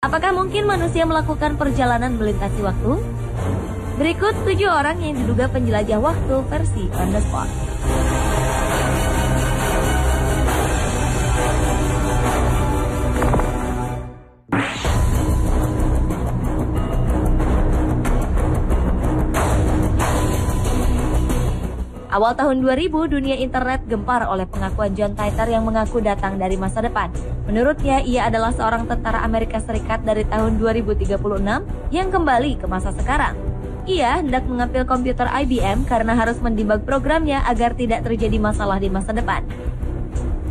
Apakah mungkin manusia melakukan perjalanan melintasi waktu? Berikut 7 orang yang diduga penjelajah waktu versi on the spot. Awal tahun 2000, dunia internet gempar oleh pengakuan John Titor yang mengaku datang dari masa depan. Menurutnya, ia adalah seorang tentara Amerika Serikat dari tahun 2036 yang kembali ke masa sekarang. Ia hendak mengambil komputer IBM karena harus mendebug programnya agar tidak terjadi masalah di masa depan.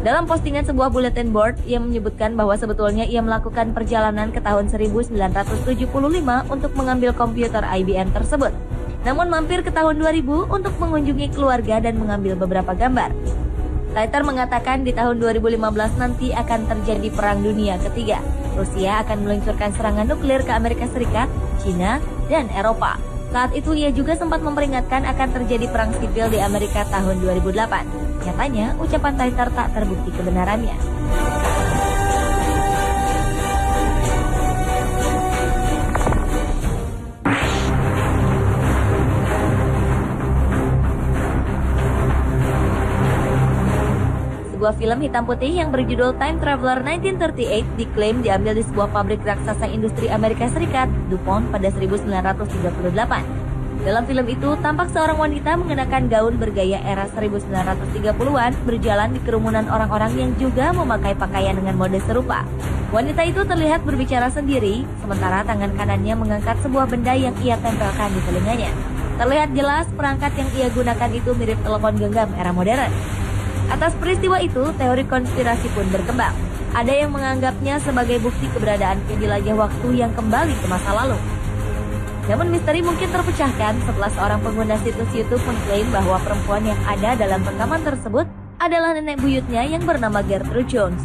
Dalam postingan sebuah bulletin board, ia menyebutkan bahwa sebetulnya ia melakukan perjalanan ke tahun 1975 untuk mengambil komputer IBM tersebut. Namun mampir ke tahun 2000 untuk mengunjungi keluarga dan mengambil beberapa gambar. Titor mengatakan di tahun 2015 nanti akan terjadi Perang Dunia Ketiga. Rusia akan meluncurkan serangan nuklir ke Amerika Serikat, China, dan Eropa. Saat itu ia juga sempat memperingatkan akan terjadi perang sipil di Amerika tahun 2008. Nyatanya, ucapan Titor tak terbukti kebenarannya. Sebuah film hitam putih yang berjudul Time Traveler 1938 diklaim diambil di sebuah pabrik raksasa industri Amerika Serikat, DuPont, pada 1938. Dalam film itu, tampak seorang wanita mengenakan gaun bergaya era 1930-an berjalan di kerumunan orang-orang yang juga memakai pakaian dengan mode serupa. Wanita itu terlihat berbicara sendiri, sementara tangan kanannya mengangkat sebuah benda yang ia tempelkan di telinganya. Terlihat jelas perangkat yang ia gunakan itu mirip telepon genggam era modern. Atas peristiwa itu, teori konspirasi pun berkembang. Ada yang menganggapnya sebagai bukti keberadaan penjelajah waktu yang kembali ke masa lalu. Namun misteri mungkin terpecahkan setelah seorang pengguna situs YouTube mengklaim bahwa perempuan yang ada dalam rekaman tersebut adalah nenek buyutnya yang bernama Gertrude Jones.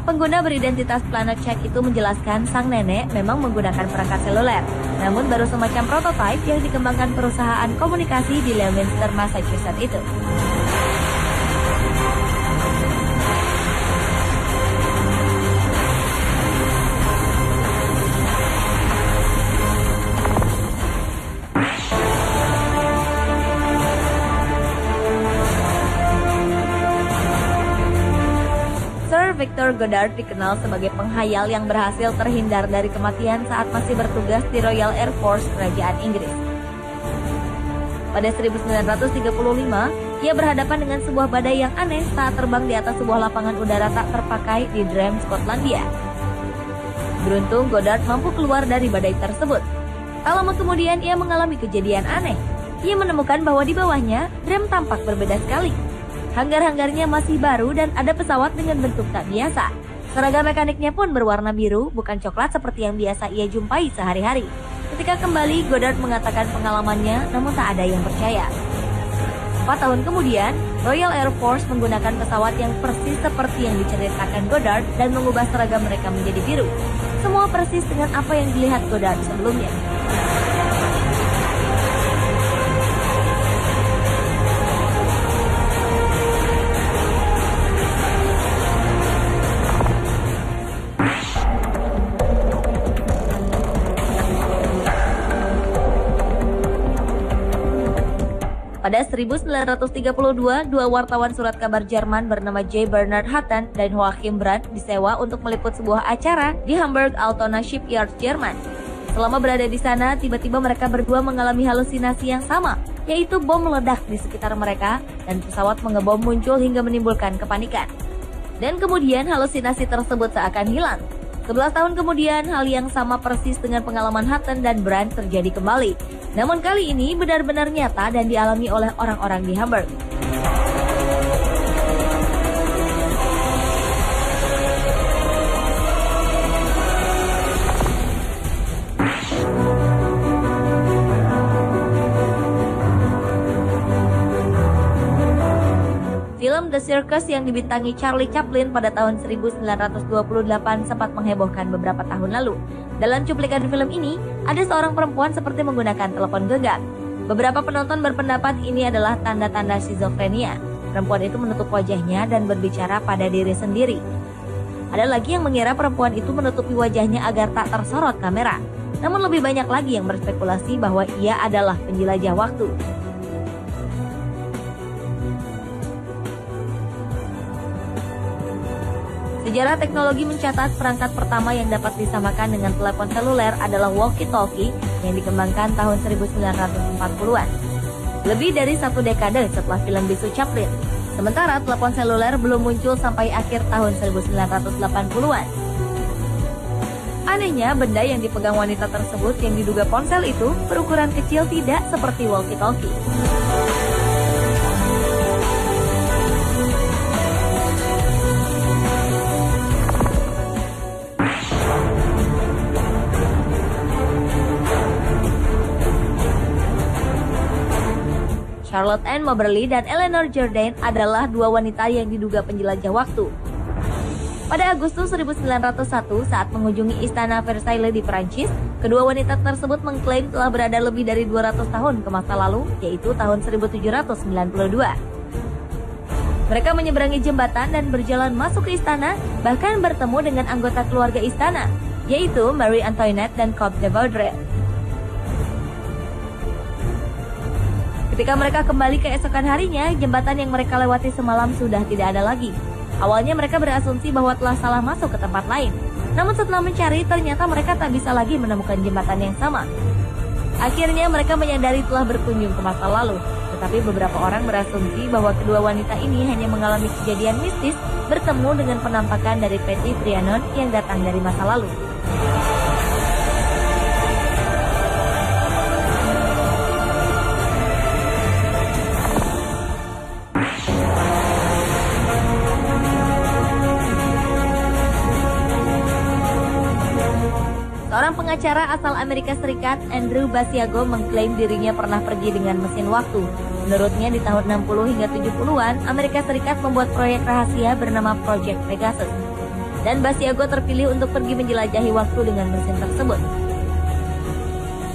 Pengguna beridentitas Planet Check itu menjelaskan sang nenek memang menggunakan perangkat seluler, namun baru semacam prototipe yang dikembangkan perusahaan komunikasi di Leominster, Massachusetts itu. Victor Goddard dikenal sebagai penghayal yang berhasil terhindar dari kematian saat masih bertugas di Royal Air Force Kerajaan Inggris. Pada 1935, ia berhadapan dengan sebuah badai yang aneh saat terbang di atas sebuah lapangan udara tak terpakai di Dram, Skotlandia. Beruntung, Goddard mampu keluar dari badai tersebut. Tak lama kemudian, ia mengalami kejadian aneh. Ia menemukan bahwa di bawahnya, Dram tampak berbeda sekali. Hanggar-hanggarnya masih baru dan ada pesawat dengan bentuk tak biasa. Seragam mekaniknya pun berwarna biru, bukan coklat seperti yang biasa ia jumpai sehari-hari. Ketika kembali, Goddard mengatakan pengalamannya, namun tak ada yang percaya. 4 tahun kemudian, Royal Air Force menggunakan pesawat yang persis seperti yang diceritakan Goddard dan mengubah seragam mereka menjadi biru. Semua persis dengan apa yang dilihat Goddard sebelumnya. Pada 1932, 2 wartawan surat kabar Jerman bernama J. Bernard Hatten dan Joachim Brandt disewa untuk meliput sebuah acara di Hamburg Altona Shipyard, Jerman. Selama berada di sana, tiba-tiba mereka berdua mengalami halusinasi yang sama, yaitu bom meledak di sekitar mereka dan pesawat mengebom muncul hingga menimbulkan kepanikan. Dan kemudian halusinasi tersebut seakan hilang. 11 tahun kemudian, hal yang sama persis dengan pengalaman Hatten dan Brandt terjadi kembali. Namun kali ini benar-benar nyata dan dialami oleh orang-orang di Hamburg. Film The Circus yang dibintangi Charlie Chaplin pada tahun 1928 sempat menghebohkan beberapa tahun lalu. Dalam cuplikan film ini, ada seorang perempuan seperti menggunakan telepon genggam. Beberapa penonton berpendapat ini adalah tanda-tanda skizofrenia. Perempuan itu menutup wajahnya dan berbicara pada diri sendiri. Ada lagi yang mengira perempuan itu menutupi wajahnya agar tak tersorot kamera. Namun lebih banyak lagi yang berspekulasi bahwa ia adalah penjelajah waktu. Sejarah teknologi mencatat perangkat pertama yang dapat disamakan dengan telepon seluler adalah walkie-talkie yang dikembangkan tahun 1940-an. Lebih dari satu dekade setelah film Bisu Chaplin. Sementara telepon seluler belum muncul sampai akhir tahun 1980-an. Anehnya, benda yang dipegang wanita tersebut yang diduga ponsel itu berukuran kecil tidak seperti walkie-talkie. Charlotte Ann Moberly dan Eleanor Jourdain adalah dua wanita yang diduga penjelajah waktu. Pada Agustus 1901 saat mengunjungi Istana Versailles di Perancis, kedua wanita tersebut mengklaim telah berada lebih dari 200 tahun ke masa lalu, yaitu tahun 1792. Mereka menyeberangi jembatan dan berjalan masuk ke istana, bahkan bertemu dengan anggota keluarga istana, yaitu Marie Antoinette dan Comte de Vaudreuil. Ketika mereka kembali keesokan harinya, jembatan yang mereka lewati semalam sudah tidak ada lagi. Awalnya mereka berasumsi bahwa telah salah masuk ke tempat lain. Namun setelah mencari, ternyata mereka tak bisa lagi menemukan jembatan yang sama. Akhirnya mereka menyadari telah berkunjung ke masa lalu. Tetapi beberapa orang berasumsi bahwa kedua wanita ini hanya mengalami kejadian mistis bertemu dengan penampakan dari Petit Trianon yang datang dari masa lalu. Seorang pengacara asal Amerika Serikat, Andrew Basiago, mengklaim dirinya pernah pergi dengan mesin waktu. Menurutnya di tahun 60 hingga 70-an, Amerika Serikat membuat proyek rahasia bernama Project Pegasus. Dan Basiago terpilih untuk pergi menjelajahi waktu dengan mesin tersebut.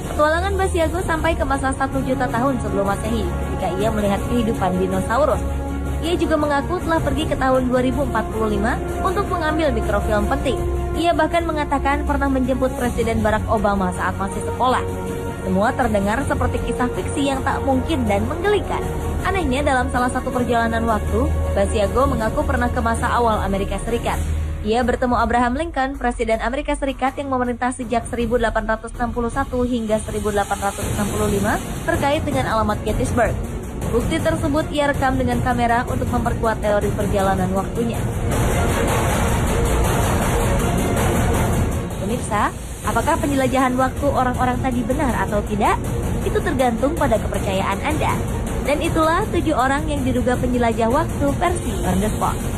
Petualangan Basiago sampai ke masa 1 juta tahun sebelum Masehi, ketika ia melihat kehidupan dinosaurus. Ia juga mengaku telah pergi ke tahun 2045 untuk mengambil mikrofilm penting. Ia bahkan mengatakan pernah menjemput Presiden Barack Obama saat masih sekolah. Semua terdengar seperti kisah fiksi yang tak mungkin dan menggelikan. Anehnya, dalam salah satu perjalanan waktu, Basiago mengaku pernah ke masa awal Amerika Serikat. Ia bertemu Abraham Lincoln, Presiden Amerika Serikat yang memerintah sejak 1861 hingga 1865 terkait dengan alamat Gettysburg. Bukti tersebut ia rekam dengan kamera untuk memperkuat teori perjalanan waktunya. Pemirsa, apakah penjelajahan waktu orang-orang tadi benar atau tidak? Itu tergantung pada kepercayaan Anda. Dan itulah 7 orang yang diduga penjelajah waktu versi On The Spot.